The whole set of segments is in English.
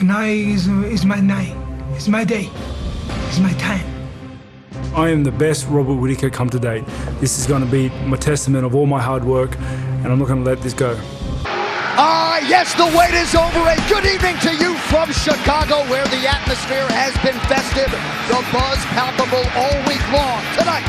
Tonight is my night. It's my day. It's my time. I am the best Robert Whittaker come to date. This is going to be my testament of all my hard work, and I'm not going to let this go. Yes, the wait is over. A good evening to you from Chicago, where the atmosphere has been festive, the buzz palpable all week long. Tonight,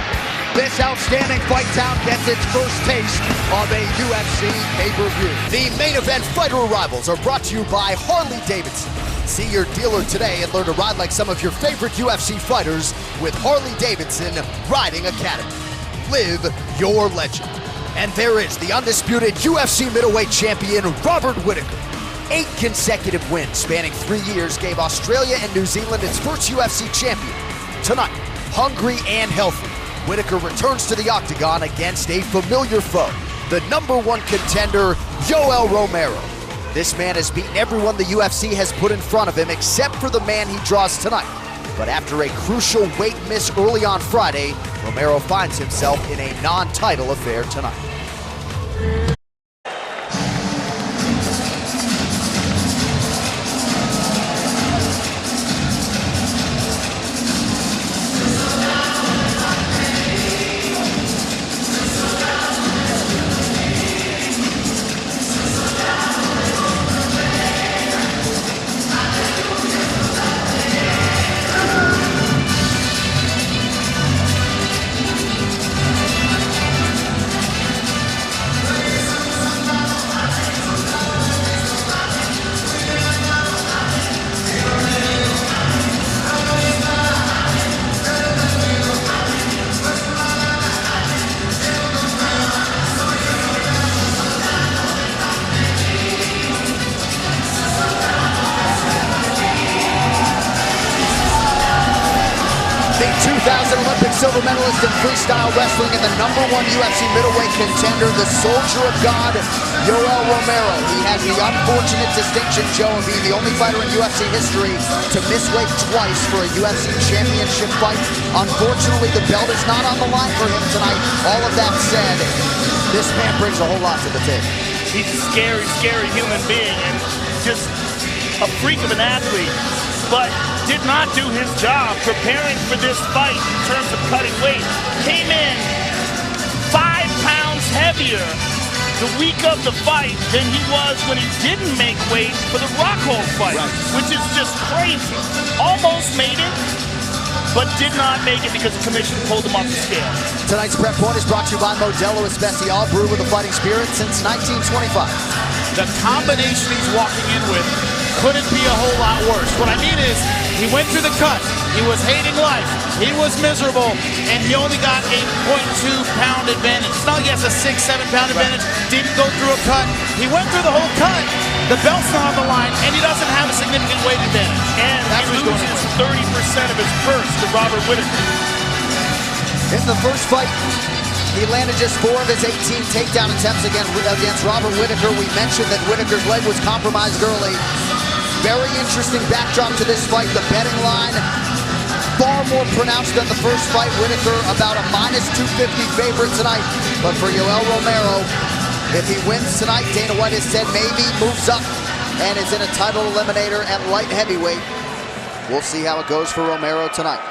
this outstanding fight town gets its first taste of a UFC pay-per-view. The main event fighter arrivals are brought to you by Harley-Davidson. See your dealer today and learn to ride like some of your favorite UFC fighters with Harley-Davidson Riding Academy. Live your legend. And there is the undisputed UFC middleweight champion, Robert Whittaker. 8 consecutive wins spanning 3 years gave Australia and New Zealand its first UFC champion. Tonight, hungry and healthy, Whittaker returns to the octagon against a familiar foe, the #1 contender, YoLoel Romero. This man has beaten everyone the UFC has put in front of him except for the man he draws tonight. But after a crucial weight miss early on Friday, Romero finds himself in a non-title affair tonight. The 2000 Olympic silver medalist in freestyle wrestling and the #1 UFC middleweight contender, the Soldier of God, YoLoel Romero. He has the unfortunate distinction, Joe, of being the only fighter in UFC history to miss weight twice for a UFC championship fight. Unfortunately, the belt is not on the line for him tonight. All of that said, this man brings a whole lot to the table. He's a scary, scary human being and just a freak of an athlete, but did not do his job preparing for this fight in terms of cutting weight. Came in 5 pounds heavier the week of the fight than he was when he didn't make weight for the Rockhold fight, which is just crazy. Almost made it, but did not make it because the commission pulled him off the scale. Tonight's Prep Point is brought to you by Modelo Especial, brewed with a fighting spirit since 1925. The combination he's walking in with couldn't be a whole lot worse. What I mean is, he went through the cut, he was hating life, he was miserable, and he only got a 0.2-pound advantage. It's not like he has a 6-7 pound advantage, didn't go through a cut. He went through the whole cut, the belt's not on the line, and he doesn't have a significant weight advantage. And that's he loses 30% of his purse to Robert Whittaker. In the first fight, he landed just 4 of his 18 takedown attempts against Robert Whittaker. We mentioned that Whittaker's leg was compromised early. Very interesting backdrop to this fight. The betting line far more pronounced than the first fight. Whittaker about a -250 favorite tonight. But for YoLoel Romero, if he wins tonight, Dana White has said maybe moves up and is in a title eliminator at light heavyweight. We'll see how it goes for Romero tonight.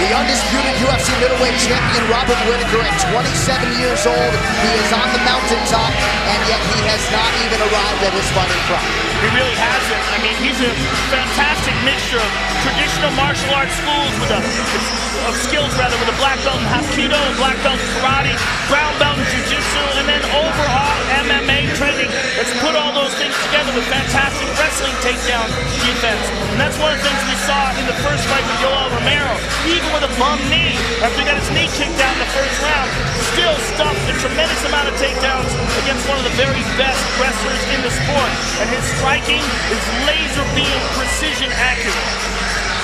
The undisputed UFC middleweight champion Robert Whittaker at 27 years old. He is on the mountaintop, and yet he has not even arrived at his fighting prime. He really hasn't. I mean, he's a fantastic mixture of traditional martial arts schools with skills with a black belt in Hapkido, a black belt in karate, brown belt in jiu-jitsu, and then overall MMA training. Let's put all those things together with fantastic wrestling takedown defense. And that's one of the things we saw in the first fight with YoLoel Romero. Even with a bum knee, after he got his knee kicked out in the first round, still stuffed a tremendous amount of takedowns against one of the very best wrestlers in the sport. And his striking is laser beam precision accurate.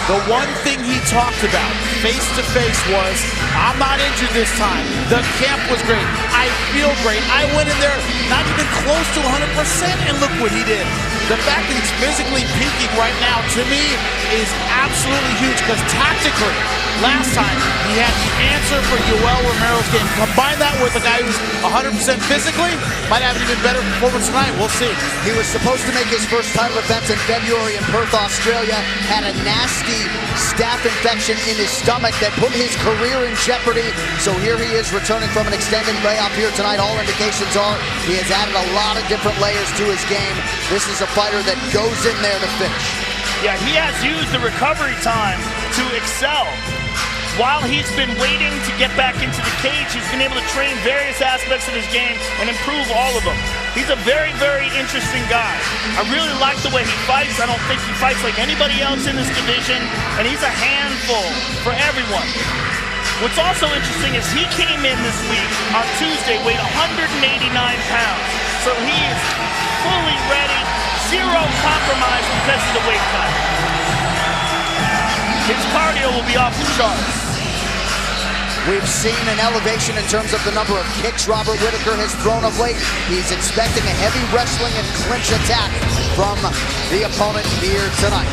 The one thing he talked about face-to-face was, I'm not injured this time. The camp was great. I feel great. I went in there not even close to 100%, and look what he did. The fact that he's physically peaking right now, to me, is absolutely huge, because tactically, last time, he had the answer for YoLoel Romero's game. Combine that with a guy who's 100% physically, might have an even better performance tonight. We'll see. He was supposed to make his first title defense in February in Perth, Australia, had a nasty staph infection in his stomach that put his career in jeopardy. So here he is returning from an extended layoff here tonight. All indications are he has added a lot of different layers to his game. This is a fighter that goes in there to finish. Yeah, he has used the recovery time to excel. While he's been waiting to get back into the cage, he's been able to train various aspects of his game and improve all of them. He's a very, very interesting guy. I really like the way he fights. I don't think he fights like anybody else in this division, and he's a handful for everyone. What's also interesting is he came in this week on Tuesday, weighed 189 pounds. So he is fully ready, zero compromise because of the weight cut. His cardio will be off the charts. We've seen an elevation in terms of the number of kicks Robert Whittaker has thrown of late. He's expecting a heavy wrestling and clinch attack from the opponent here tonight.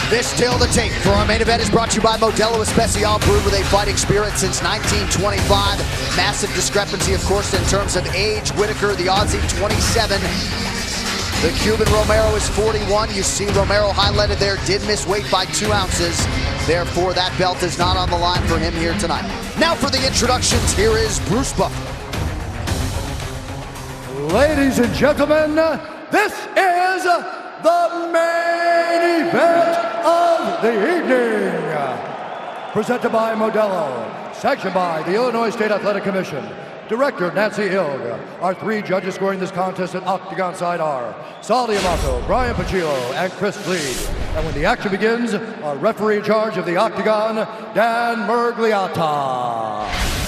This tail of the tape for our main event is brought to you by Modelo Especial, brewed with a fighting spirit since 1925. Massive discrepancy, of course, in terms of age. Whittaker, the Aussie, 27. The Cuban Romero is 41. You see Romero highlighted there, did miss weight by 2 ounces. Therefore, that belt is not on the line for him here tonight. Now for the introductions, here is Bruce Buffer. Ladies and gentlemen, this is the main event of the evening. Presented by Modelo, sanctioned by the Illinois State Athletic Commission. Director Nancy Ilg. Our 3 judges scoring this contest at Octagon side are Sal D'Amato, Brian Pacillo, and Chris Lee. And when the action begins, our referee in charge of the Octagon, Dan Mergliata.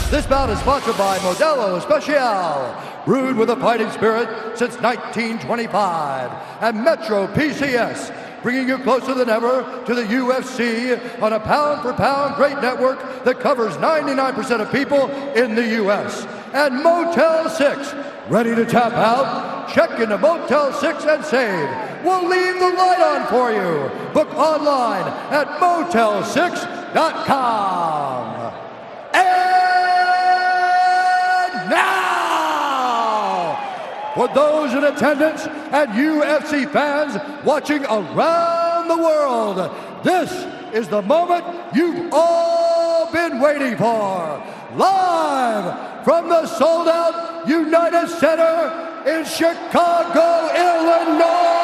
This bout is sponsored by Modelo Especial, brewed with a fighting spirit since 1925, and Metro PCS, bringing you closer than ever to the UFC on a pound-for-pound great network that covers 99% of people in the U.S. And Motel 6, ready to tap out? Check into Motel 6 and save. We'll leave the light on for you. Book online at motel6.com. And now, for those in attendance and UFC fans watching around the world, this is the moment you've all been waiting for. Live from the sold-out United Center in Chicago, Illinois.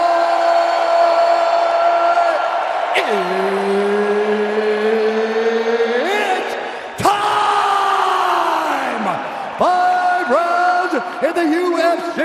It's time! 5 rounds in the UFC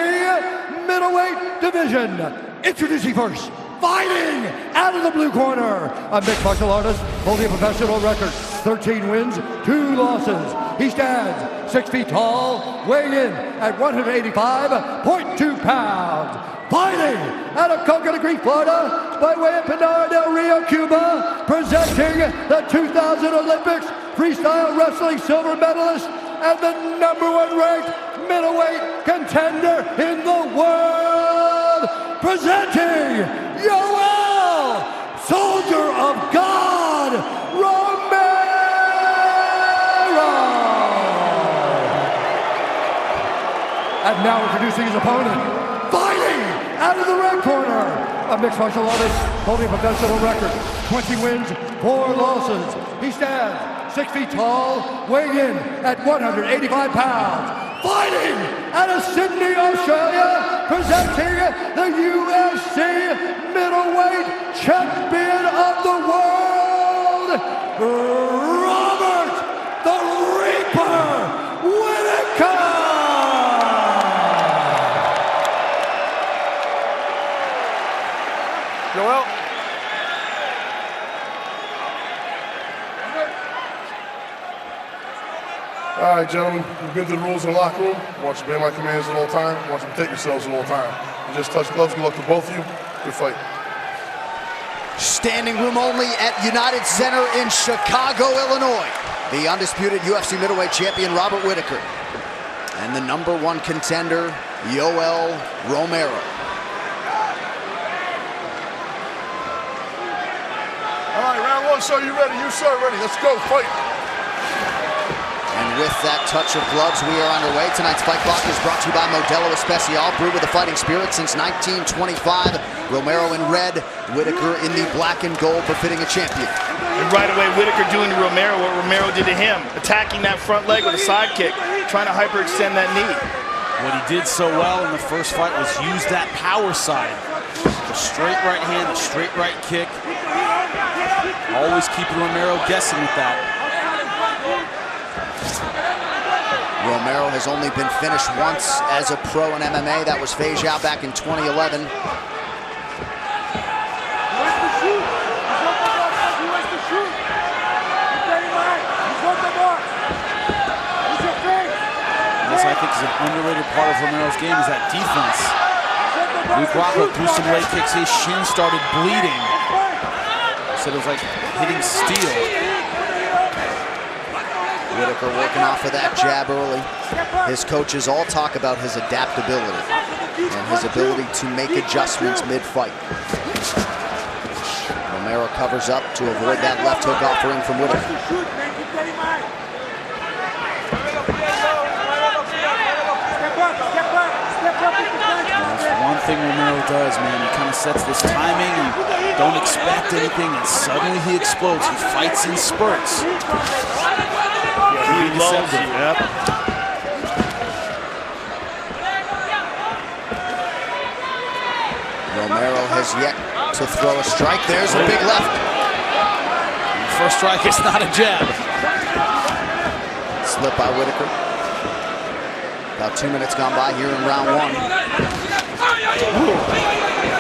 middleweight division. Introducing first, fighting out of the blue corner, a mixed martial artist holding a professional record, 13 wins, 2 losses. He stands 6 feet tall, weighing in at 185.2 pounds. Fighting out of Coconut Creek, Florida, by way of Pinar del Rio, Cuba, presenting the 2000 Olympics freestyle wrestling silver medalist and the #1 ranked middleweight contender in the world, presenting Yoel, Soldier of God, Romero. And now introducing his opponent, fighting out of the red corner, a mixed martial artist holding a professional record, 20 wins, 4 losses. He stands 6 feet tall, weighing in at 185 pounds. Fighting out of Sydney, Australia, presenting the UFC middleweight champion of the world, Robert the Reaper Whittaker! Yoel. All right, gentlemen, we've been through the rules in the locker room. I want you to obey my commands at all time. I want you to protect yourselves at all time. You just touch gloves. Good luck to both of you. Good fight. Standing room only at United Center in Chicago, Illinois. The undisputed UFC middleweight champion, Robert Whittaker. And the #1 contender, YoLoel Romero. All right, round one, sir, you ready? You, sir, ready. Let's go, fight. And with that touch of gloves, we are underway. Tonight's Fight Clock is brought to you by Modelo Especial, brewed with a fighting spirit since 1925. Romero in red, Whittaker in the black and gold, befitting a champion. And right away, Whittaker doing to Romero what Romero did to him, attacking that front leg with a side kick, trying to hyperextend that knee. What he did so well in the first fight was use that power side. The straight right hand, the straight right kick. Always keeping Romero guessing with that. Romero has only been finished once as a pro in MMA. That was Fei Zhao back in 2011. This, I think, is an underrated part of Romero's game, is that defense. Luke Rockhold threw some leg kicks. His shin started bleeding. So it was like hitting steel. Whittaker working off of that jab early. His coaches all talk about his adaptability and his ability to make adjustments mid-fight. Romero covers up to avoid that left hook offering from Whittaker. One thing Romero does, man, he kind of sets this timing, and don't expect anything, and suddenly he explodes. He fights in spurts. Yeah, he loves it. Yep. Romero has yet to throw a strike. There's a big left. First strike is not a jab. Slip by Whittaker. About 2 minutes gone by here in round one.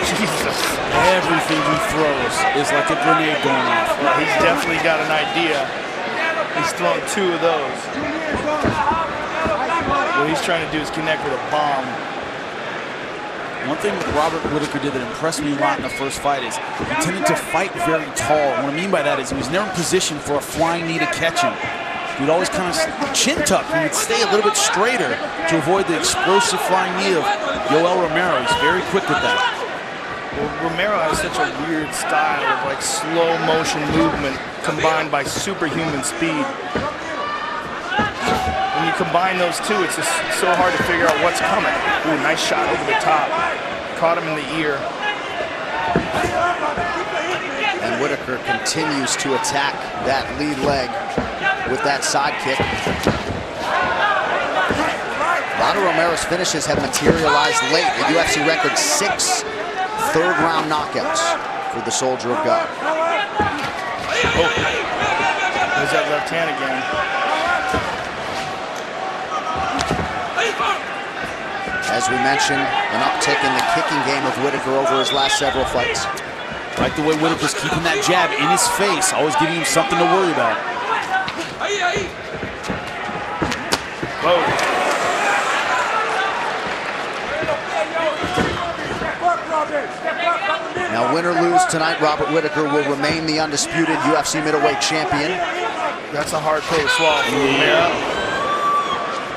Jesus. Everything he throws is like a grenade going off. Well, he's definitely got an idea. He's thrown 2 of those. What he's trying to do is connect with a bomb. One thing Robert Whittaker did that impressed me a lot in the first fight is he tended to fight very tall. What I mean by that is he was never in position for a flying knee to catch him. He'd always kind of chin tuck. He would stay a little bit straighter to avoid the explosive flying knee of YoLoel Romero. He's very quick with that. Well, Romero has such a weird style of like slow motion movement combined by superhuman speed. When you combine those two, it's just so hard to figure out what's coming. Ooh, nice shot over the top. Caught him in the ear. And Whittaker continues to attack that lead leg with that side kick. A lot of Romero's finishes have materialized late. The UFC record 6 third-round knockouts for the Soldier of God. Oh, there's that left hand again. As we mentioned, an uptick in the kicking game of Whittaker over his last several fights. I like the way Whittaker's keeping that jab in his face, always giving him something to worry about. Whoa. Now, win or lose tonight, Robert Whittaker will remain the undisputed UFC middleweight champion. That's a hard pill to swallow for Romero.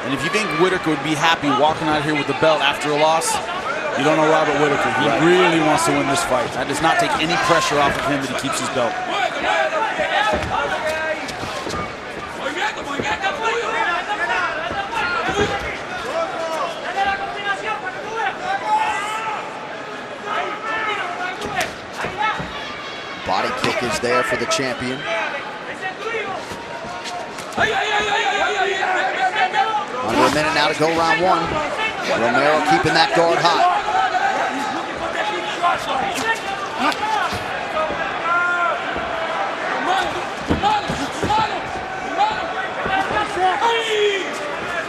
And if you think Whittaker would be happy walking out here with the belt after a loss, you don't know Robert Whittaker. He really wants to win this fight. That does not take any pressure off of him that he keeps his belt. Body kick is there for the champion. Under a minute now to go round one. Romero keeping that guard hot.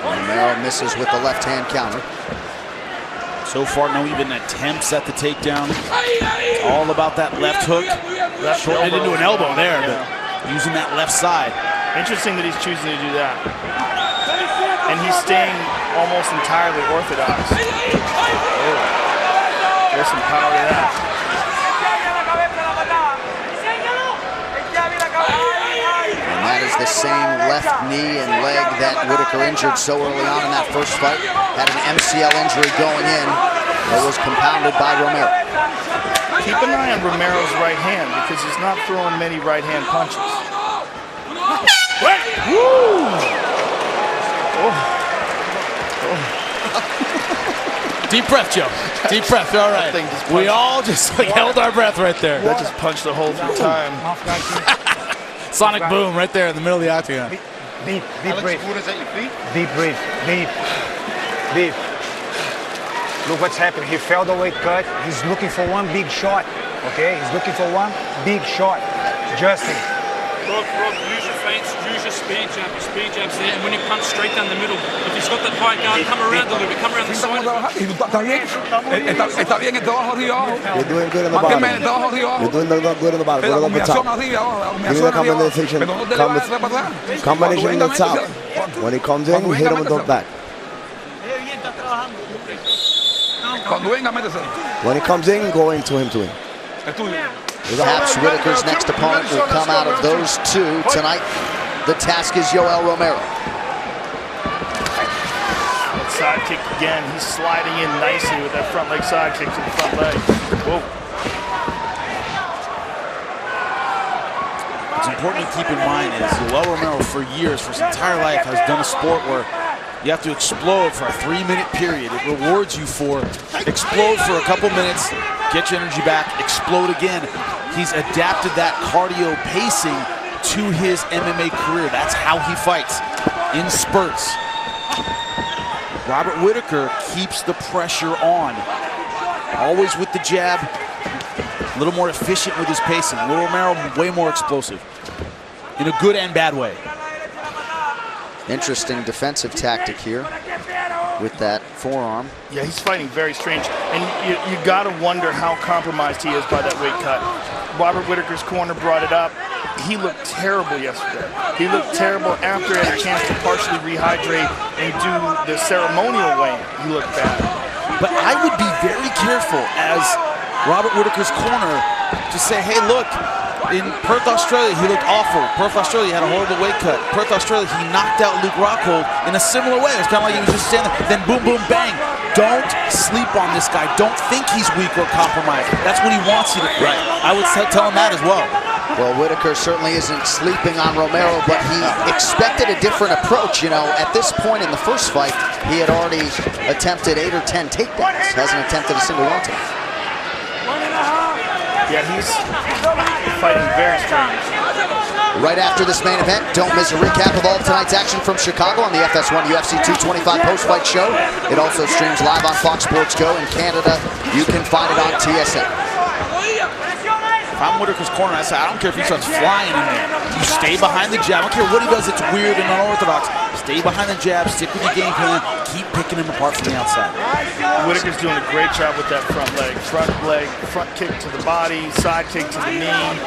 Romero misses with the left hand counter. So far, no even attempts at the takedown. It's all about that left hook. Shortened it into an elbow there, but using that left side. Interesting that he's choosing to do that. And he's staying almost entirely orthodox. Oh. There's some power to that. And that is the same left knee and leg that Whittaker injured so early on in that first fight. Had an MCL injury going in that was compounded by Romero. Keep an eye on Romero's right hand because he's not throwing many right hand punches. Woo! Oh. Deep breath, Joe. Deep breath. All right. We all just held our breath right there. That just punched the hole through time. Sonic boom right there in the middle of the octagon. Deep breath. Deep breath. Deep. Look what's happening. He felt the weight cut. He's looking for one big shot. Okay? He's looking for one big shot. Justin. Rob, use your feints, use your speed jabs there, and when you punch straight down the middle, if he's got that high guard, come around a little bit, come around the side. Está bien el trabajo arriba abajo. You're doing good on the bottom. El trabajo arriba abajo. You're doing good on the bottom. Pero Good on the top. arriba abajo. Give me the combination. Combination in the top. When he comes in, hit him with the back. When he comes in, go into him to him. Perhaps Whittaker's next opponent will come out of those two tonight. The task is YoLoel Romero. Side kick again. He's sliding in nicely with that front leg side kick to the front leg. Whoa. What's important to keep in mind is YoLoel Romero for years, for his entire life, has done a sport where you have to explode for a 3-minute period. It rewards you for explode for a couple minutes, get your energy back, explode again. He's adapted that cardio pacing to his MMA career. That's how he fights, in spurts. Robert Whittaker keeps the pressure on. Always with the jab, a little more efficient with his pacing. YoLoel Romero, way more explosive, in a good and bad way. Interesting defensive tactic here with that forearm. Yeah, he's fighting very strange. And you got to wonder how compromised he is by that weight cut. Robert Whittaker's corner brought it up. He looked terrible yesterday. He looked terrible after he had a chance to partially rehydrate and do the ceremonial weigh-in. He looked bad. But I would be very careful as Robert Whittaker's corner to say, hey, look, in Perth, Australia, he looked awful. Perth, Australia, had a horrible weight cut. Perth, Australia, he knocked out Luke Rockhold in a similar way. It was kind of like he was just standing there. Then boom, boom, bang. Don't sleep on this guy. Don't think he's weak or compromised. That's what he wants you to think. I would tell him that as well. Well, Whittaker certainly isn't sleeping on Romero, but he expected a different approach. You know, at this point in the first fight, he had already attempted 8 or 10 takedowns. Hasn't attempted a single one tonight. Yeah, he's fighting very strange. Right after this main event, don't miss a recap of all of tonight's action from Chicago on the FS1 UFC 225 post-fight show. It also streams live on Fox Sports Go in Canada. You can find it on TSN. If I'm Whittaker's corner, I say, I don't care if he starts flying in there. You stay behind the jab. I don't care what he does, it's weird and unorthodox. Stay behind the jab, stick with your game plan, keep picking him apart from the outside. Whittaker's doing a great job with that front leg. Front kick to the body, side kick to the knee.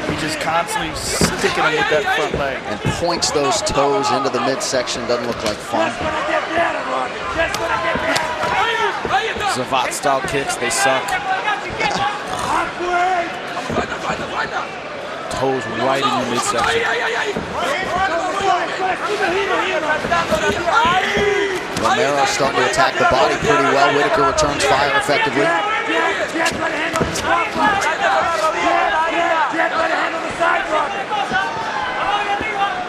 He just constantly sticking him with that front leg. And points those toes into the midsection. Doesn't look like fun. Zavat-style kicks, they suck. Toes right in your midsection. Romero starting to attack the body pretty well. Whittaker returns fire effectively.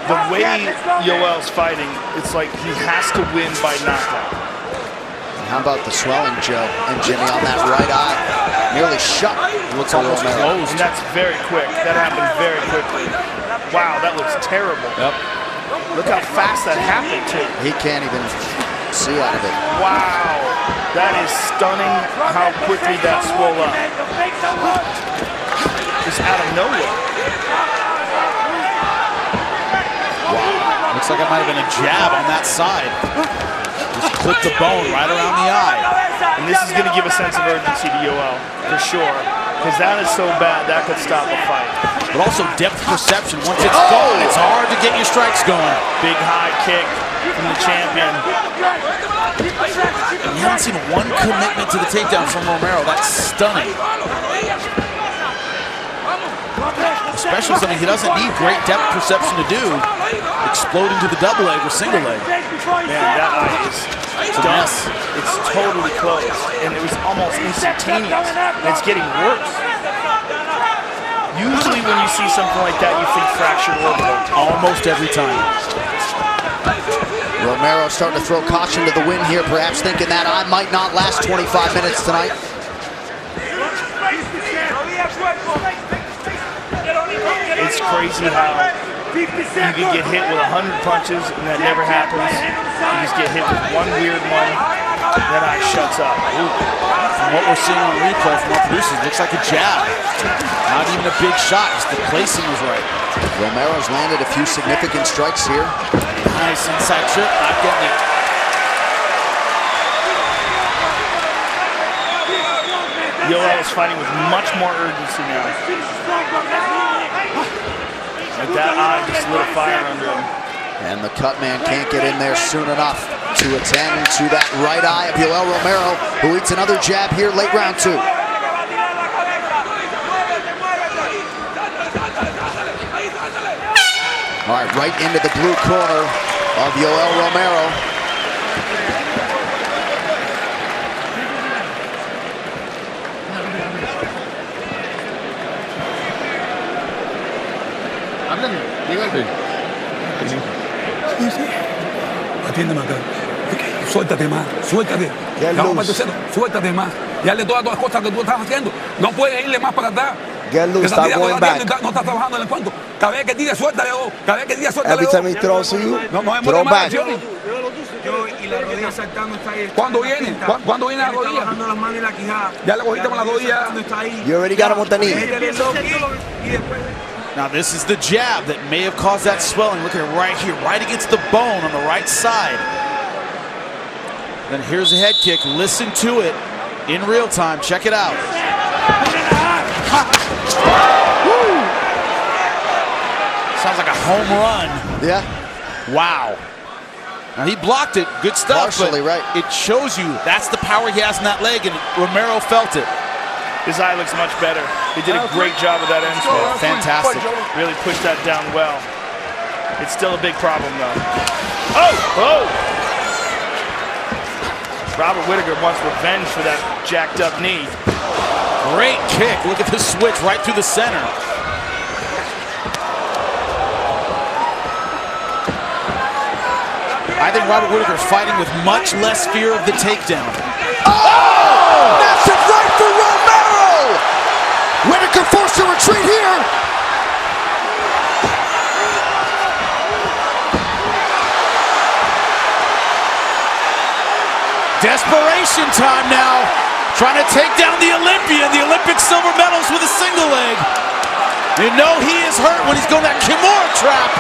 The way Yoel's fighting, it's like he has to win by knockout. How about the swelling, Joe and Jimmy, on that right eye? Nearly shut. Looks almost closed. And that's very quick. That happened very quickly. Wow, that looks terrible. Yep. Look how fast that happened, too. He can't even see out of it. Wow. That is stunning how quickly that swelled up. Just out of nowhere. Wow. Looks like it might have been a jab on that side. Just clipped the bone right around the eye. And this is going to give a sense of urgency to Yoel, for sure. Because that is so bad, that could stop a fight. But also depth perception. Once it's gone, it's hard to get your strikes going. Big high kick from the champion. And you haven't seen one commitment to the takedown from Romero. That's stunning. Especially something he doesn't need great depth perception to do. Exploding to the double leg or single leg. Man, that eye is done. It's totally closed. And it was almost instantaneous. And it's getting worse. Usually when you see something like that, you think fractured orbital. Almost every time. Romero starting to throw caution to the wind here, perhaps thinking that eye might not last 25 minutes tonight. It's crazy how you can get hit with 100 punches and that never happens. You just get hit with one weird one, that eye shuts up. Ooh. From what we're seeing on replay from our producers, looks like a jab. Not even a big shot, just the placing was right. Romero's landed a few significant strikes here. Nice inside trip, not getting it. Yoel is fighting with much more urgency now. Like that eye just lit a fire under him. And the cut man can't get in there soon enough to attend to that right eye of Yoel Romero, who eats another jab here late round 2. All right, right into the blue corner of Yoel Romero. Atiéndeme acá. Suéltate más, suéltate. Suéltate más. Y hazle todas las cosas que tú estás haciendo. No puedes irle más para atrás. Get loose, stop going back. No estás trabajando en el fondo. Cada vez que tires, suéltale. Cada vez que tires, suéltale. Every time he throws to you, throw back. ¿Cuándo viene? ¿Cuándo viene la rodilla? Ya le cogiste con la rodilla. You already got him with the knee. Now this is the jab that may have caused that swelling. Look at it right here, right against the bone on the right side. Then here's a head kick. Listen to it in real time. Check it out. Woo. Sounds like a home run. Yeah. Wow. Now he blocked it. Good stuff. Partially, right. It shows you that's the power he has in that leg, and Romero felt it. His eye looks much better. He did a great job with that end swell. Fantastic. Really pushed that down well. It's still a big problem, though. Oh! Robert Whittaker wants revenge for that jacked up knee. Great kick. Look at the switch right through the center. I think Robert Whittaker's fighting with much less fear of the takedown. Oh! Massive right for Romero! Whittaker forced to retreat here. Desperation time now. Trying to take down the Olympian, the Olympic silver medals with a single leg. You know he is hurt when he's going that Kimura trap.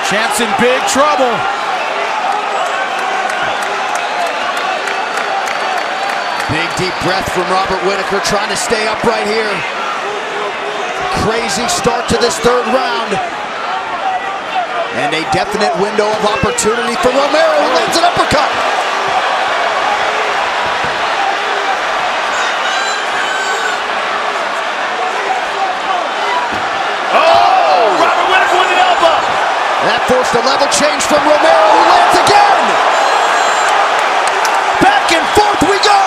Champ's in big trouble. Big deep breath from Robert Whittaker, trying to stay upright here. Crazy start to this third round. And a definite window of opportunity for Romero, who lands an uppercut. Oh! Robert Whittaker with an elbow. That forced a level change from Romero, who lands again. Back and forth we go.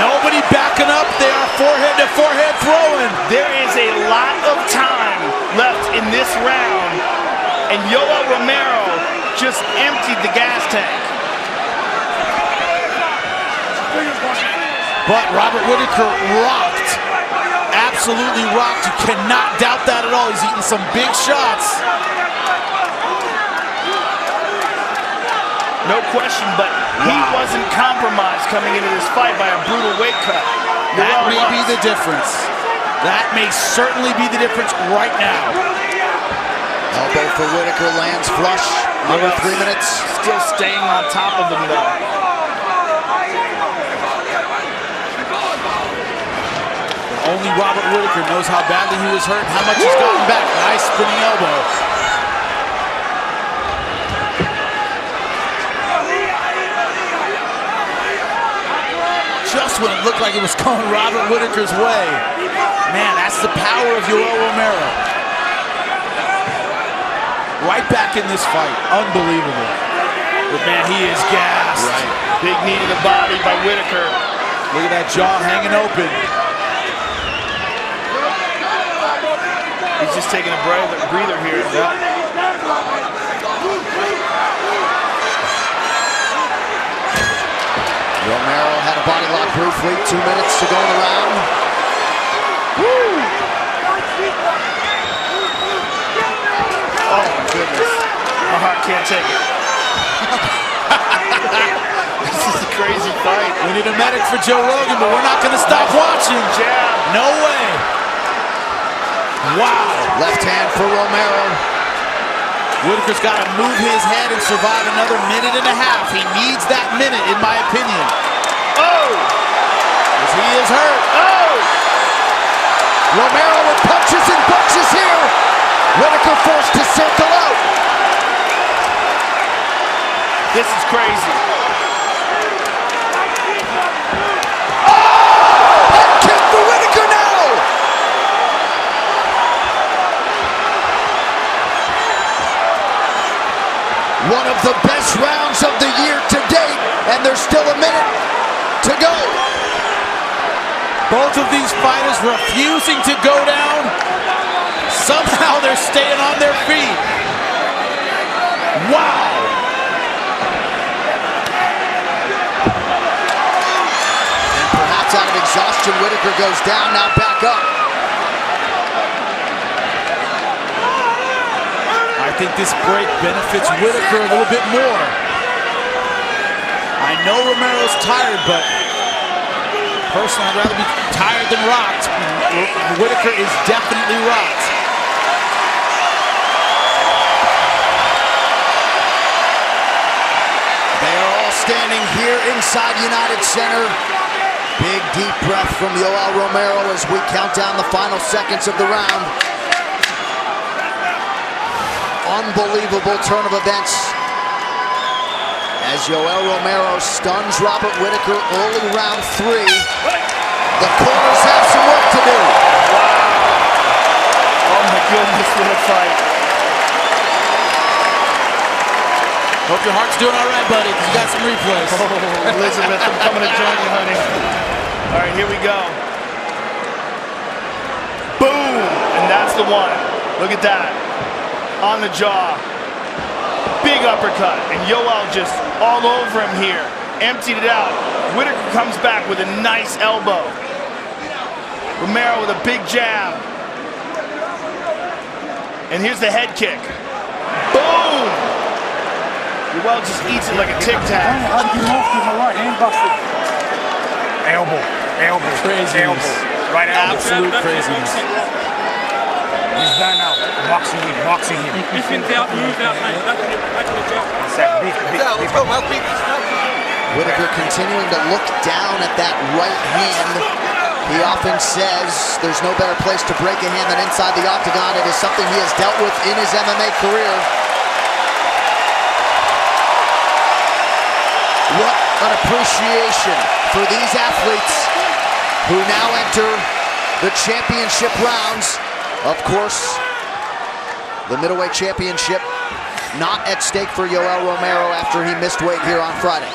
Nobody backing up. They are forehead to forehead throwing. There is a lot of time left in this round, and Yoel Romero just emptied the gas tank. But Robert Whittaker rocked. absolutely rocked. You cannot doubt that at all. He's eating some big shots. No question, but he wasn't compromised coming into this fight by a brutal weight cut. That may be the difference. That may certainly be the difference right now. Elbow for Whittaker lands flush. Under 3 minutes. Still staying on top of him, though. Only Robert Whittaker knows how badly he was hurt and how much he's gotten back. Nice spinning elbow. Just when it looked like it was going Robert Whittaker's way. Man, that's the power of Yoel Romero. Right back in this fight. Unbelievable. But man, he is gassed. Right. Big knee to the body by Whittaker. Look at that jaw hanging open. He's just taking a breather here. Romero had a body lock briefly. 2 minutes to go in the round. Woo! Oh my goodness. My heart can't take it. This is a crazy fight. We need a medic for Joe Rogan, but we're not going to stop watching. Jab. No way. Wow. Left hand for Romero. Whittaker's got to move his head and survive another minute and a half. He needs that minute, in my opinion. Oh! Because he is hurt. Oh! Romero with punches and bunches here. Whittaker forced to circle out. This is crazy. Head kick for Whittaker now. One of the best rounds of the year to date, and there's still a minute to go. Both of these fighters refusing to go down. Somehow they're staying on their feet. Wow. And perhaps out of exhaustion, Whittaker goes down, now back up. I think this break benefits Whittaker a little bit more. I know Romero's tired, but personally, I'd rather be tired than rocked. Whittaker is definitely rocked. They are all standing here inside United Center. Big deep breath from Yoel Romero as we count down the final seconds of the round. Unbelievable turn of events as Yoel Romero stuns Robert Whittaker early round 3. The corners have some work to do. Wow. Oh my goodness, what a fight. Hope your heart's doing all right, buddy, because you got some replays. Oh, Elizabeth, I'm coming to join you, honey. All right, here we go. Boom! And that's the one. Look at that. On the jaw. Big uppercut. And Yoel just all over him here. Emptied it out. Whittaker comes back with a nice elbow. Romero with a big jab. And here's the head kick. Boom! Yoel just eats it like a Tic Tac. Elbow. Craziness. Elbow. Right elbow. Absolute craziness. He's done now. Boxing him. If in doubt, move out, mate. Back to the job. Whittaker continuing to look down at that right hand. He often says there's no better place to break a hand than inside the octagon. It is something he has dealt with in his MMA career. What an appreciation for these athletes who now enter the championship rounds. Of course, the middleweight championship not at stake for Yoel Romero after he missed weight here on Friday.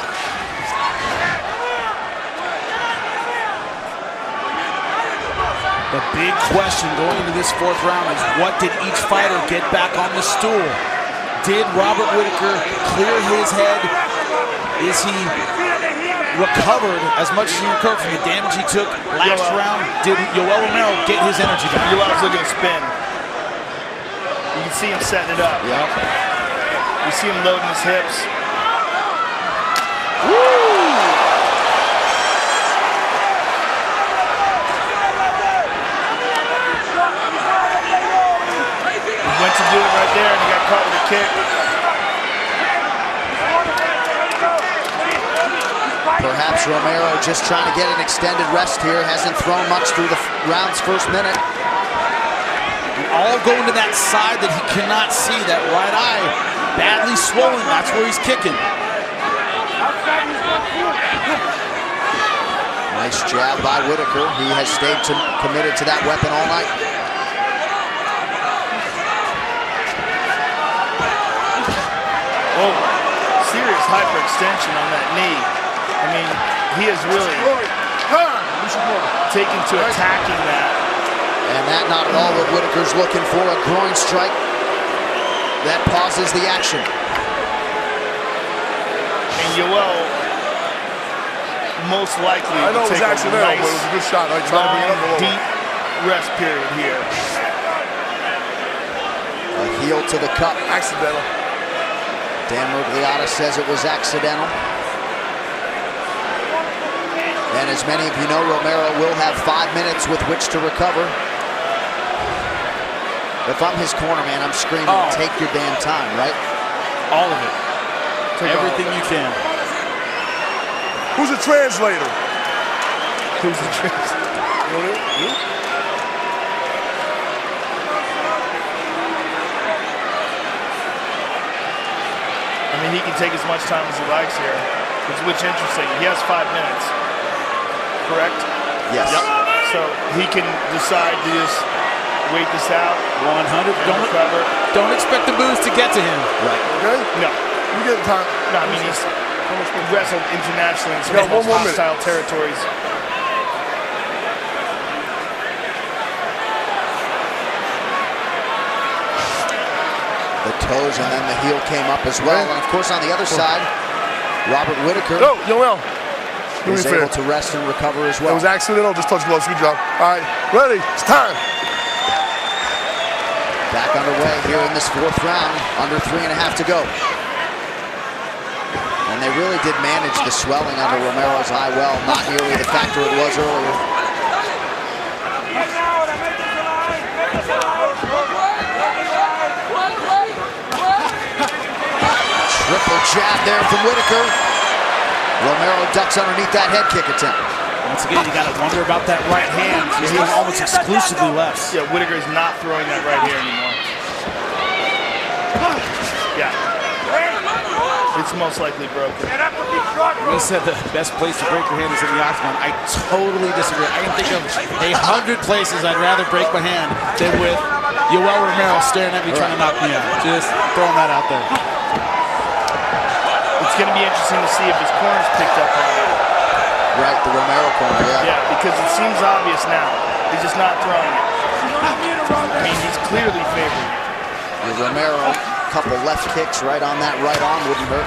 The big question going into this 4th round is what did each fighter get back on the stool? Did Robert Whittaker clear his head is he recovered as much as he recovered from the damage he took last round? Did YoLoel Romero get his energy back? Yoel's looking to spin. You can see him setting it up. Yep. You see him loading his hips. He went to do it right there and he got caught with a kick. Perhaps Romero just trying to get an extended rest here. Hasn't thrown much through the round's first minute. All going to that side that he cannot see. That right eye badly swollen. That's where he's kicking. Nice jab by Whittaker. He has stayed committed to that weapon all night. Oh, serious hyperextension on that knee. I mean, he is really taken to attacking that. And that not at all what Whittaker's looking for, a groin strike. That pauses the action. And Yoel most likely I know it was take accidental, a nice, but it was a good shot. I tried to bring it up a little. deep rest period here. A heel to the cup. Accidental. Dan Rugliata says it was accidental. And as many of you know, Romero will have 5 minutes with which to recover. If I'm his corner man, I'm screaming, take your damn time, right? All of it. Take everything you can. Who's a translator? Who's the translator? You? I mean, he can take as much time as he likes here, which is interesting. He has 5 minutes, correct? Yes. Yep. So he can decide to just wait this out. 100. Don't expect the booze to get to him. Right. Okay? No. You get the time. No, I mean, he's wrestled internationally in some of the most hostile territories. The toes and then the heel came up as well. And of course on the other side, Robert Whittaker Yoel. is able to rest and recover as well. It was accidental, just touch gloves, good job. All right, ready, it's time. Back underway here in this fourth round, under 3.5 to go. And they really did manage the swelling under Romero's eye well, not nearly the factor it was earlier. Triple jab there from Whittaker. Romero ducks underneath that head kick attempt. Once again, you got to wonder about that right hand. He's doing almost exclusively lefts. Yeah, Whittaker is not throwing that right here anymore. Yeah. It's most likely broken. You said the best place to break your hand is in the octagon. I totally disagree. I can think of 100 places I'd rather break my hand than with YoLoel Romero staring at me trying to knock me out. Just throwing that out there. It's going to be interesting to see if his corner's picked up on it. Right, the Romero corner, yeah. Yeah, because it seems obvious now. He's just not throwing it. I mean, he's clearly favored. With Romero, a couple left kicks right on that right arm wouldn't hurt.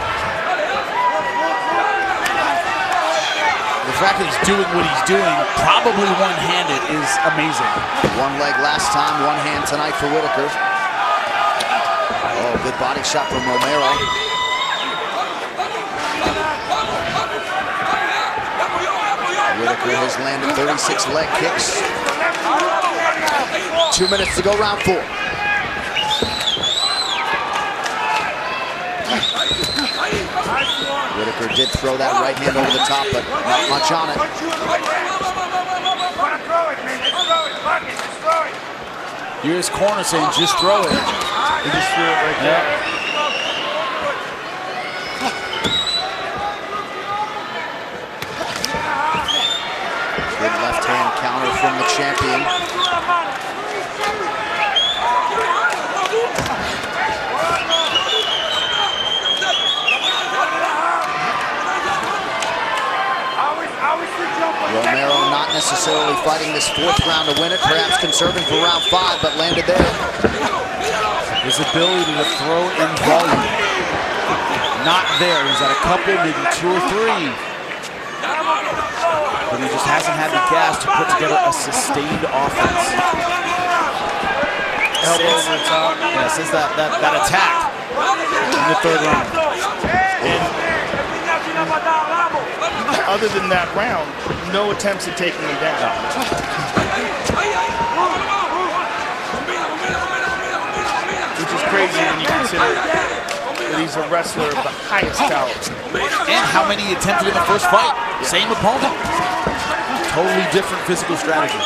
The fact that he's doing what he's doing, probably one-handed, is amazing. One leg last time, one hand tonight for Whittaker. Oh, good body shot from Romero. Whittaker has landed 36 leg kicks. 2 minutes to go, round 4. Whittaker did throw that right hand over the top, but not much on it. You're his corner saying, just throw it. He just threw it right there. Good left hand counter from the champion. Romero not necessarily fighting this fourth round to win it, perhaps conserving for round 5, but landed there. His ability to throw in volume. not there. He's had a couple, maybe 2 or 3. But he just hasn't had the gas to put together a sustained offense. Since that attack in the 3rd round. And other than that round, no attempts at taking him down. Which is crazy when you consider that he's a wrestler of the highest caliber. And how many he attempted in the first fight. Same opponent. Totally different physical strategy.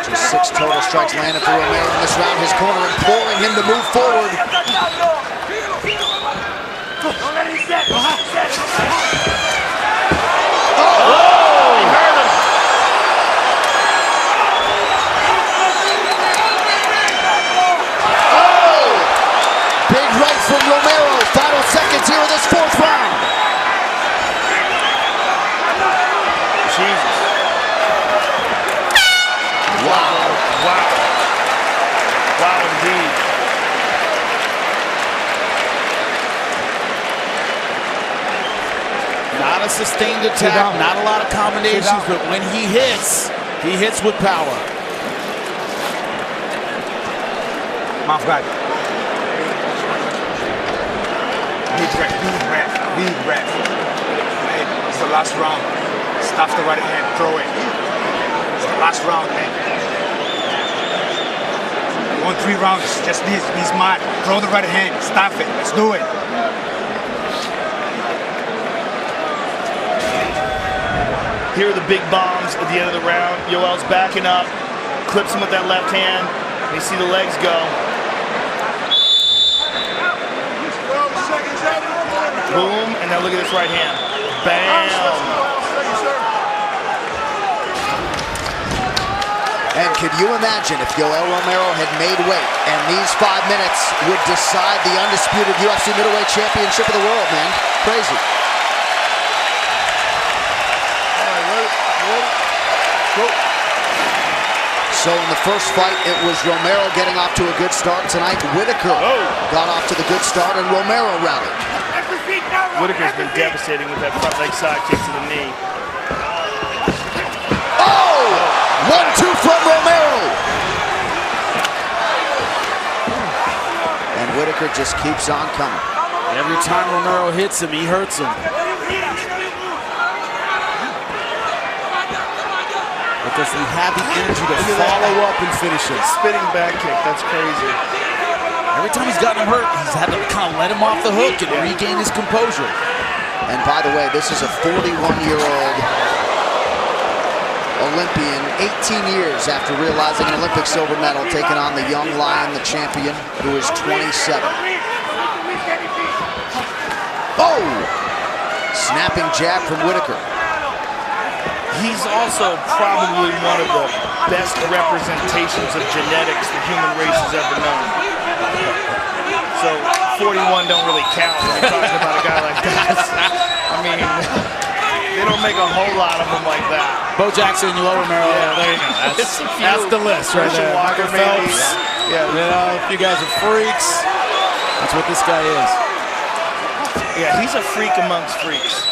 Just 6 total strikes landed for Romero in this round. His corner imploring him to move forward. He hurt him. Big right from Romero. Final seconds here of this 4th round. Jesus. Wow. Wow. Wow, indeed. Not a sustained attack, not a lot of combinations, but when he hits with power. Mouth guard. Deep breath, deep breath, deep breath. Hey, it's the last round. Stuff the right hand, throw it. It's the last round, man. You want 3 rounds, just this, be smart. Throw the right hand, stop it, let's do it. Here are the big bombs at the end of the round. Yoel's backing up, clips him with that left hand. And you see the legs go. Boom, and now look at this right hand. Bam! And could you imagine if YoLoel Romero had made weight and these 5 minutes would decide the undisputed UFC middleweight championship of the world, man? Crazy. So in the first fight, it was Romero getting off to a good start. Tonight, Whittaker got off to the good start, and Romero rallied. Whittaker's been devastating with that front leg side kick to the knee. Oh! 1-2 from Romero. And Whittaker just keeps on coming. Every time Romero hits him, he hurts him. But does he have the energy to follow up and finish it? Spinning back kick, that's crazy. Every time he's gotten him hurt, he's had to kind of let him off the hook and regain his composure. And by the way, this is a 41-year-old Olympian, 18 years after realizing an Olympic silver medal, taking on the young lion, the champion, who is 27. Oh! Snapping jab from Whittaker. He's also probably one of the best representations of genetics the human race has ever known. So 41 don't really count when you're talking about a guy like that. I mean, they don't make a whole lot of them like that. Bo Jackson, YoLoel Romero, there you go. That's the list right there. Walker, Phelps. Yeah, you know, if you guys are freaks, that's what this guy is. Yeah, he's a freak amongst freaks.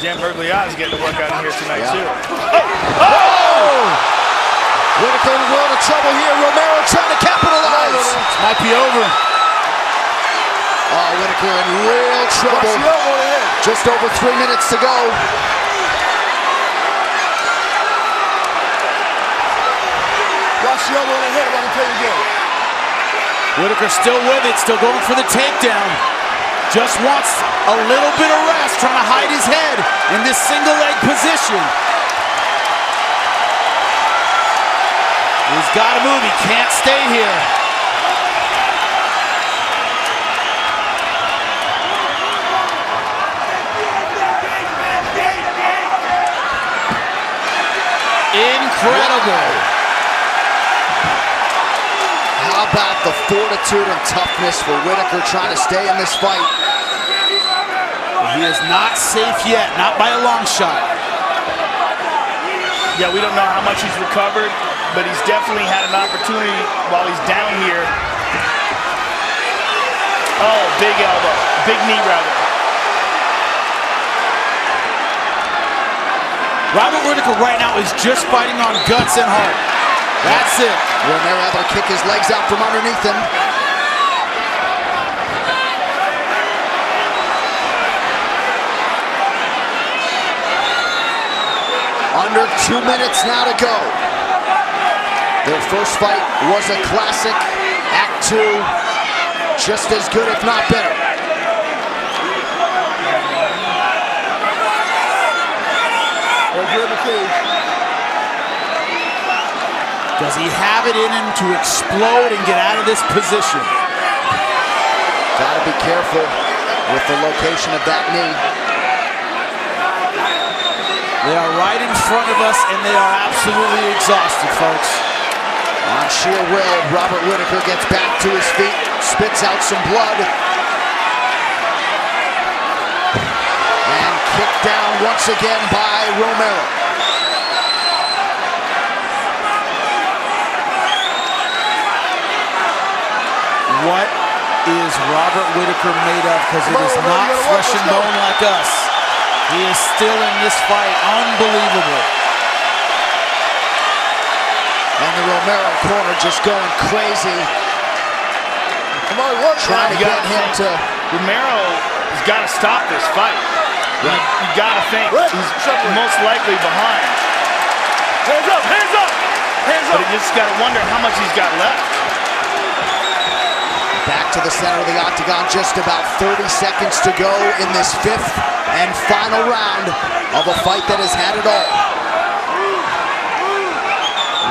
Dan Bergliot's getting to work out in here tonight, too. Oh! Whittaker in a world of trouble here. Romero trying to capitalize. Might be over. Oh, Whittaker in real trouble. Just over 3 minutes to go. Watch the elbow in the head, I'm gonna tell you again. Whittaker still with it, still going for the takedown. Just wants a little bit of rest, trying to hide his head in this single leg position. He's got to move, he can't stay here. Incredible. How about the fortitude and toughness for Whittaker trying to stay in this fight? He is not safe yet, not by a long shot. Yeah, we don't know how much he's recovered, but he's definitely had an opportunity while he's down here. Oh, big elbow, big knee rather. Robert Whittaker right now is just fighting on guts and heart. That's it. Romero able to kick his legs out from underneath him. Under 2 minutes now to go. Their first fight was a classic. Act 2, just as good, if not better. Does he have it in him to explode and get out of this position? Gotta be careful with the location of that knee. They are right in front of us, and they are absolutely exhausted, folks. On sheer will, Robert Whittaker gets back to his feet, spits out some blood. And kicked down once again by Romero. What is Robert Whittaker made of? Because it is not flesh and bone like us. He is still in this fight. Unbelievable. And the Romero corner just going crazy. Come on, trying to get him to... Romero has got to stop this fight. Right. You got to think he's most likely behind. Hands up, hands up, hands up. But you just got to wonder how much he's got left. Back to the center of the octagon, just about 30 seconds to go in this 5th and final round of a fight that has had it all.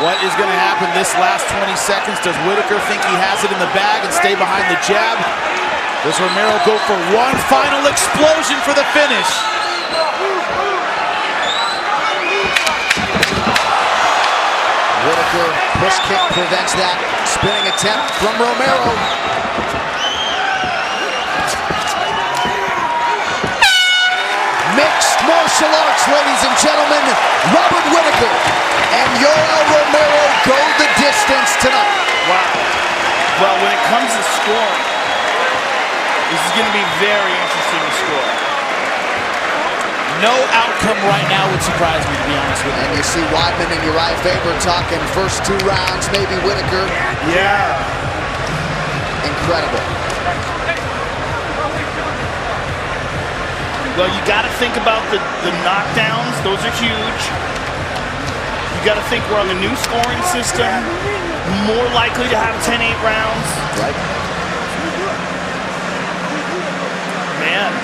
What is going to happen this last 20 seconds? Does Whittaker think he has it in the bag and stay behind the jab? Does Romero go for one final explosion for the finish? Whittaker push kick prevents that spinning attempt from Romero. Mixed martial arts, ladies and gentlemen. Robert Whittaker and Yoel Romero go the distance tonight. Wow. Well, when it comes to scoring, this is going to be very interesting to score. No outcome right now would surprise me, to be honest with you. And you see Weidman and Uriah Faber talking first 2 rounds, maybe Whittaker. Yeah. Incredible. Well, you got to think about the knockdowns. Those are huge. You got to think we're on the new scoring system. More likely to have 10-8 rounds. Right. Man.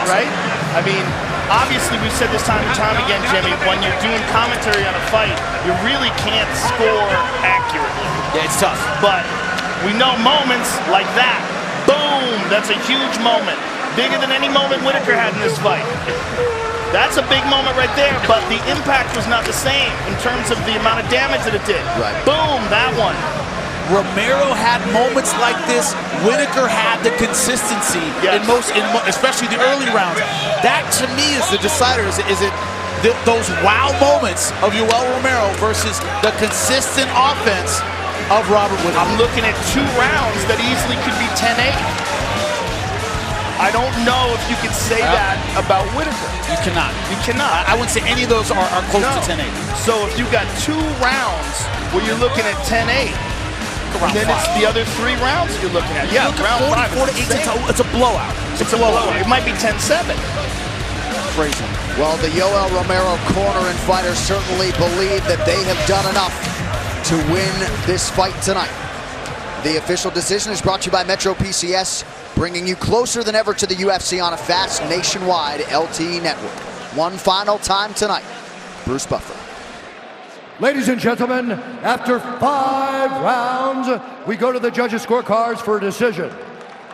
Right? I mean, obviously we've said this time and time again, Jimmy, when you're doing commentary on a fight, you really can't score accurately. Yeah, it's tough. But we know moments like that. Boom! That's a huge moment. Bigger than any moment Whittaker had in this fight. That's a big moment right there, but the impact was not the same in terms of the amount of damage that it did. Right. Boom! That one. Romero had moments like this. Whittaker had the consistency in especially the early rounds. That to me is the decider. Is it those wow moments of Yoel Romero versus the consistent offense of Robert Whittaker? I'm looking at 2 rounds that easily could be 10-8. I don't know if you could say that about Whittaker. You cannot. You cannot. I wouldn't say any of those are close to 10-8. So if you got 2 rounds where you're looking at 10-8, then it's the other 3 rounds you're looking at. Yeah, round 5. It's a blowout. It's a blowout. It might be 10-7. Crazy. Well, the Yoel Romero corner and fighters certainly believe that they have done enough to win this fight tonight. The official decision is brought to you by Metro PCS, bringing you closer than ever to the UFC on a fast nationwide LTE network. One final time tonight, Bruce Buffer. Ladies and gentlemen, after 5 rounds, we go to the judges' scorecards for a decision.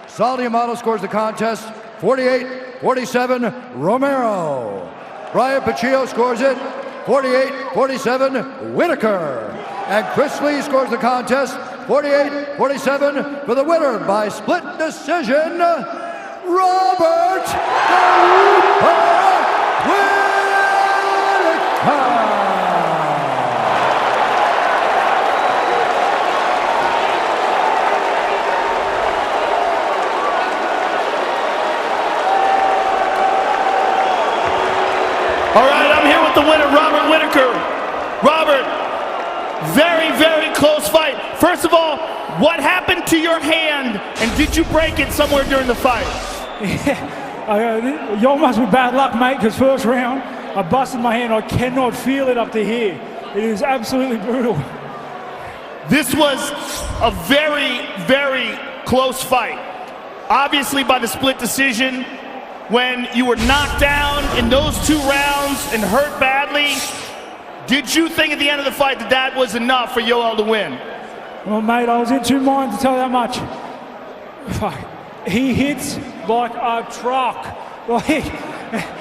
Saldi Amato scores the contest 48-47 Romero. Brian Paccio scores it 48-47 Whittaker. And Chris Lee scores the contest 48-47 for the winner by split decision, Robert Whittaker. the winner, Robert Whittaker. Robert, very, very close fight. First of all, what happened to your hand, and did you break it somewhere during the fight? Yeah, Yoel must be bad luck, mate, because first round, I busted my hand. I cannot feel it up to here. It is absolutely brutal. This was a very, very close fight. Obviously by the split decision, when you were knocked down in those 2 rounds and hurt badly, did you think at the end of the fight that that was enough for Yoel to win? Well, mate, I was in 2 minds to tell you that much. Fuck. He hits like a truck. Like,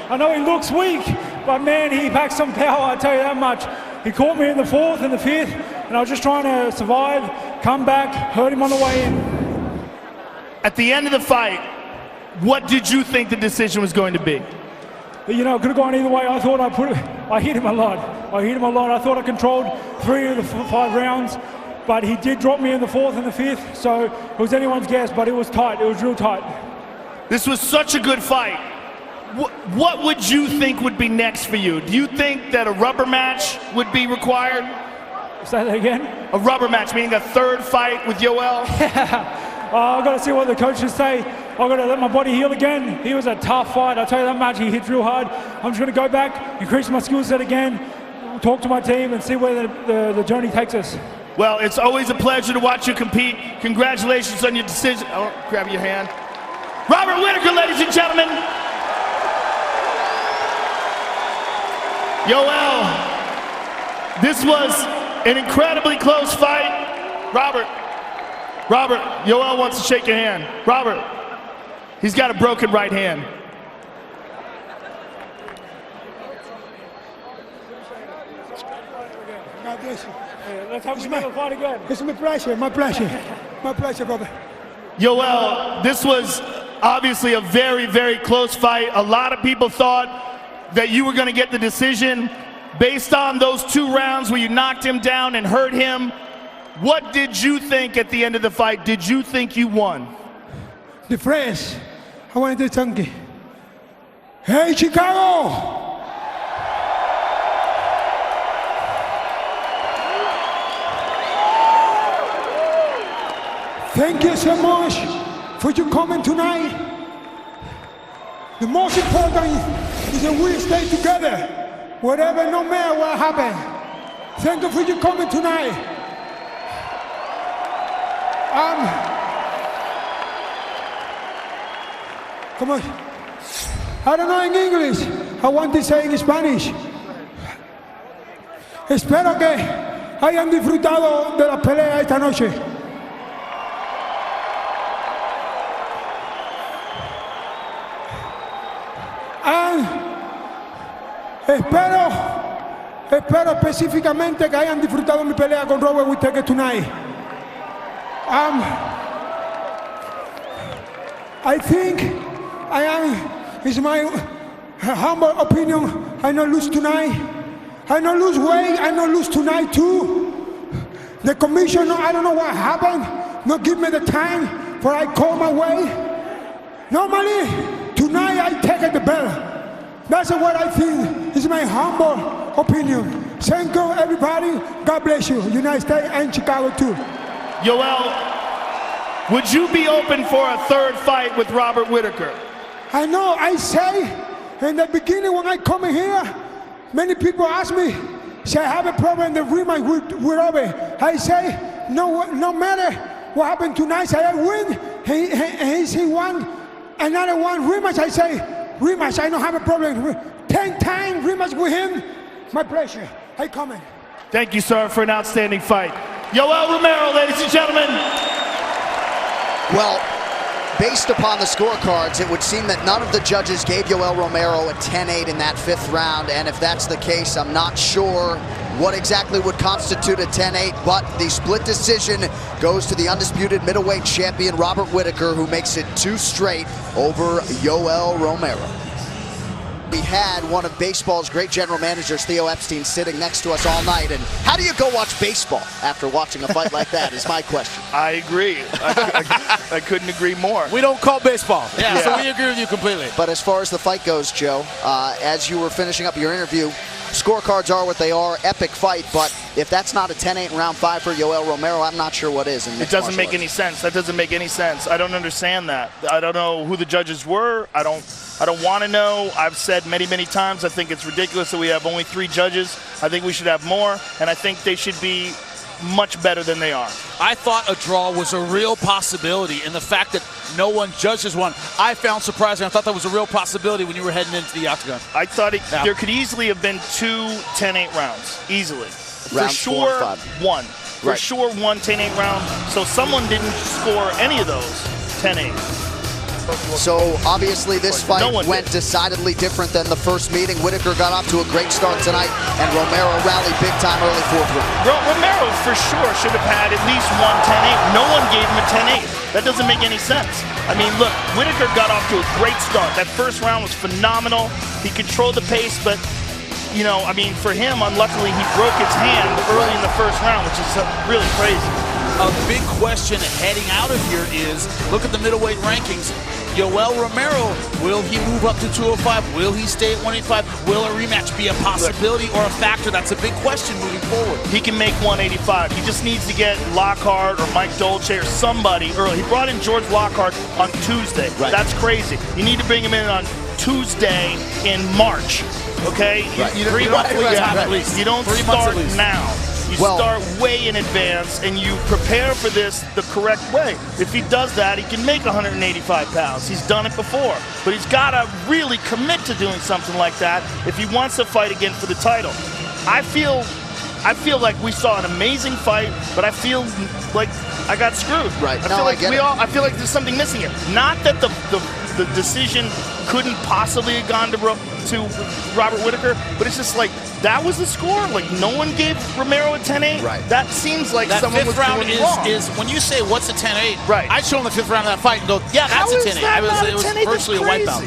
I know he looks weak, but man, he packs some power, I tell you that much. He caught me in the 4th and the 5th, and I was just trying to survive, come back, hurt him on the way in. At the end of the fight, what did you think the decision was going to be? You know, it could have gone either way. I thought I hit him a lot. I thought I controlled 3 of the 5 rounds, but he did drop me in the 4th and the 5th, so it was anyone's guess, but it was tight. It was real tight. This was such a good fight. What would you think would be next for you? Do you think that a rubber match would be required? Say that again? A rubber match, meaning a 3rd fight with Yoel? I've got to see what the coaches say. I've got to let my body heal again. He was a tough fight. I'll tell you that much. He hit real hard. I'm just going to go back, increase my skill set again, talk to my team, and see where the journey takes us. Well, it's always a pleasure to watch you compete. Congratulations on your decision. Oh, grab your hand. Robert Whittaker, ladies and gentlemen. Yoel, this was an incredibly close fight. Robert, Yoel wants to shake your hand. Robert, he's got a broken right hand. God bless you. Let's have a fight again. It's my pleasure, my pleasure, brother. Yoel, this was obviously a very, very close fight. A lot of people thought that you were going to get the decision based on those 2 rounds where you knocked him down and hurt him. What did you think at the end of the fight? Did you think you won? The friends, I want to thank you. Hey, Chicago! Thank you so much for you coming tonight. The most important is that we stay together, whatever, no matter what happens. Thank you for you coming tonight. Come on. I don't know in English. I want to say in Spanish. Espero que hayan disfrutado de la pelea esta noche. Espero específicamente que hayan disfrutado mi pelea con Robert Whittaker tonight. I think it's my humble opinion, I not lose tonight. I not lose weight, I not lose tonight too. The commissioner, I don't know what happened, not give me the time for I call my way. Normally, tonight I take the belt. That's what I think is my humble opinion. Thank you, everybody. God bless you. United States and Chicago too. Yoel, would you be open for a 3rd fight with Robert Whittaker? I know, I say, in the beginning when I come in here, many people ask me, say I have a problem in the rematch with Robert. I say, no matter what happened tonight, say I win, he won another one rematch. I say, rematch, I don't have a problem. 10 times rematch with him, my pleasure. I come in. Thank you, sir, for an outstanding fight. YoLoel Romero, ladies and gentlemen. Well, based upon the scorecards, it would seem that none of the judges gave YoLoel Romero a 10-8 in that 5th round, and if that's the case, I'm not sure what exactly would constitute a 10-8, but the split decision goes to the undisputed middleweight champion Robert Whittaker, who makes it 2 straight over YoLoel Romero. We had one of baseball's great general managers, Theo Epstein, sitting next to us all night. And how do you go watch baseball after watching a fight like that is my question. I agree. I couldn't agree more. We don't call baseball. So we agree with you completely. But as far as the fight goes, Joe, as you were finishing up your interview, scorecards are what they are. Epic fight, but if that's not a 10-8 in round 5 for Yoel Romero, I'm not sure what is. It doesn't make any sense. That doesn't make any sense. I don't understand that. I don't know who the judges were. I don't want to know. I've said many, many times, I think it's ridiculous that we have only 3 judges. I think we should have more, and I think they should be much better than they are. I thought a draw was a real possibility, and the fact that no one judges one, I found surprising. I thought that was a real possibility when you were heading into the octagon. I thought there could easily have been 2 10-8 rounds, easily. For sure, 1. For sure, 1 10-8 round. So someone didn't score any of those 10-8. So obviously this fight went decidedly different than the first meeting. Whittaker got off to a great start tonight, and Romero rallied big time early 4th round. Romero for sure should have had at least 1 10-8. No one gave him a 10-8. That doesn't make any sense. I mean, look, Whittaker got off to a great start. That first round was phenomenal. He controlled the pace, but you know, I mean, for him, unluckily, he broke his hand early in the first round, which is really crazy. A big question heading out of here is, look at the middleweight rankings. Yoel Romero, will he move up to 205? Will he stay at 185? Will a rematch be a possibility or a factor? That's a big question moving forward. He can make 185. He just needs to get Lockhart or Mike Dolce or somebody early. He brought in George Lockhart on Tuesday. That's crazy. You need to bring him in on Tuesday in March. Okay? You 3 months at least. You don't start now. You start way in advance, and you prepare for this the correct way. If he does that, he can make 185 pounds. He's done it before. But he's got to really commit to doing something like that if he wants to fight again for the title. I feel like we saw an amazing fight, but I feel like I got screwed. I feel like there's something missing here. Not that the decision couldn't possibly have gone to Robert Whittaker, but it's just like, that was the score? Like, no one gave Romero a 10-8? That seems like that someone was doing wrong. That 5th round is when you say, what's a 10-8? Right. I'd show him the 5th round of that fight and go, yeah, that's a 10-8. It was virtually a wipeout.